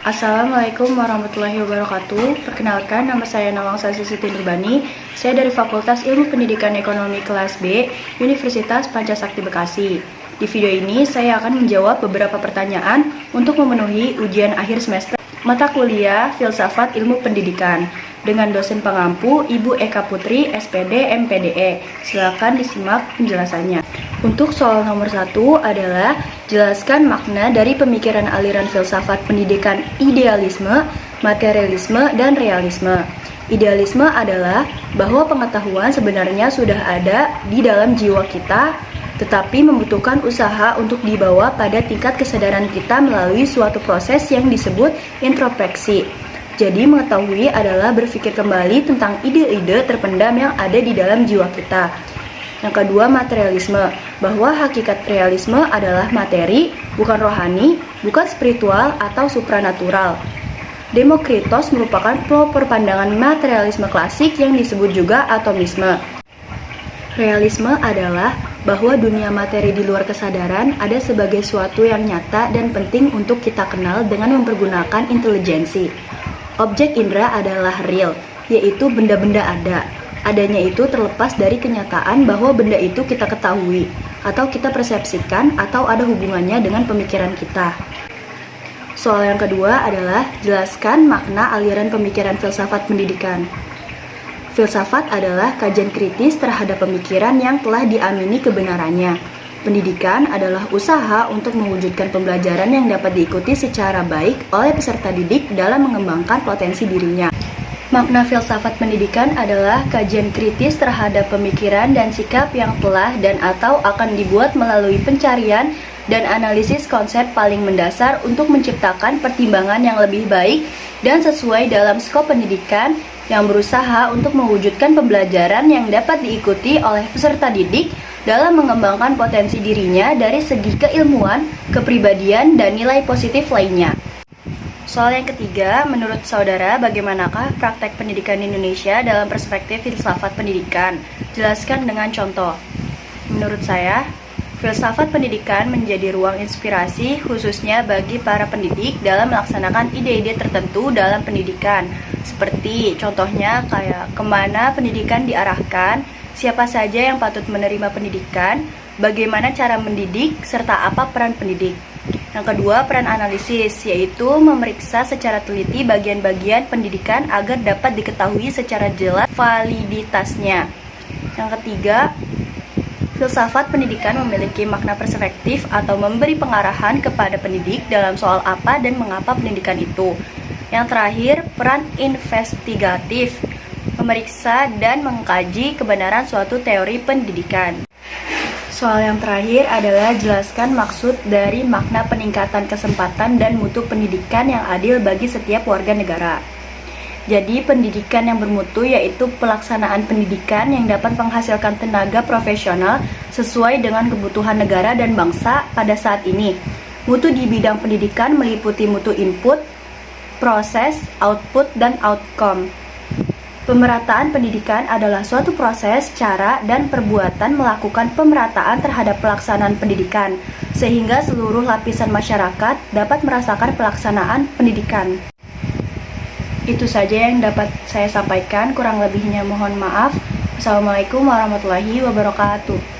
Assalamualaikum warahmatullahi wabarakatuh. Perkenalkan, nama saya Nawangsa Siti Nurbani. Saya dari Fakultas Ilmu Pendidikan Ekonomi kelas B, Universitas Pancasakti Bekasi. Di video ini, saya akan menjawab beberapa pertanyaan untuk memenuhi ujian akhir semester mata kuliah Filsafat Ilmu Pendidikan dengan dosen pengampu Ibu Eka Putri, SPD, MPDE. Silakan disimak penjelasannya. Untuk soal nomor 1 adalah jelaskan makna dari pemikiran aliran filsafat pendidikan idealisme, materialisme, dan realisme. Idealisme adalah bahwa pengetahuan sebenarnya sudah ada di dalam jiwa kita, tetapi membutuhkan usaha untuk dibawa pada tingkat kesadaran kita melalui suatu proses yang disebut introspeksi. Jadi mengetahui adalah berpikir kembali tentang ide-ide terpendam yang ada di dalam jiwa kita. Yang kedua, materialisme, bahwa hakikat realisme adalah materi, bukan rohani, bukan spiritual atau supranatural. Demokritos merupakan pelopor pandangan materialisme klasik yang disebut juga atomisme. Realisme adalah bahwa dunia materi di luar kesadaran ada sebagai suatu yang nyata dan penting untuk kita kenal dengan mempergunakan intelijensi. Objek indera adalah real, yaitu benda-benda ada. Adanya itu terlepas dari kenyataan bahwa benda itu kita ketahui, atau kita persepsikan, atau ada hubungannya dengan pemikiran kita. Soal yang kedua adalah jelaskan makna aliran pemikiran filsafat pendidikan. Filsafat adalah kajian kritis terhadap pemikiran yang telah diamini kebenarannya. Pendidikan adalah usaha untuk mewujudkan pembelajaran yang dapat diikuti secara baik oleh peserta didik dalam mengembangkan potensi dirinya. Makna filsafat pendidikan adalah kajian kritis terhadap pemikiran dan sikap yang telah dan atau akan dibuat melalui pencarian dan analisis konsep paling mendasar untuk menciptakan pertimbangan yang lebih baik dan sesuai dalam skop pendidikan yang berusaha untuk mewujudkan pembelajaran yang dapat diikuti oleh peserta didik dalam mengembangkan potensi dirinya dari segi keilmuan, kepribadian, dan nilai positif lainnya. Soal yang ketiga, menurut saudara, bagaimanakah praktek pendidikan di Indonesia dalam perspektif filsafat pendidikan? Jelaskan dengan contoh. Menurut saya, filsafat pendidikan menjadi ruang inspirasi khususnya bagi para pendidik dalam melaksanakan ide-ide tertentu dalam pendidikan. Seperti contohnya kayak kemana pendidikan diarahkan, siapa saja yang patut menerima pendidikan, bagaimana cara mendidik, serta apa peran pendidik. Yang kedua, peran analisis, yaitu memeriksa secara teliti bagian-bagian pendidikan agar dapat diketahui secara jelas validitasnya. Yang ketiga, filsafat pendidikan memiliki makna perspektif atau memberi pengarahan kepada pendidik dalam soal apa dan mengapa pendidikan itu. Yang terakhir, peran investigatif, memeriksa dan mengkaji kebenaran suatu teori pendidikan. Soal yang terakhir adalah jelaskan maksud dari makna peningkatan kesempatan dan mutu pendidikan yang adil bagi setiap warga negara. Jadi, pendidikan yang bermutu yaitu pelaksanaan pendidikan yang dapat menghasilkan tenaga profesional sesuai dengan kebutuhan negara dan bangsa pada saat ini. Mutu di bidang pendidikan meliputi mutu input, proses, output, dan outcome. Pemerataan pendidikan adalah suatu proses, cara, dan perbuatan melakukan pemerataan terhadap pelaksanaan pendidikan, sehingga seluruh lapisan masyarakat dapat merasakan pelaksanaan pendidikan. Itu saja yang dapat saya sampaikan, kurang lebihnya mohon maaf. Wassalamualaikum warahmatullahi wabarakatuh.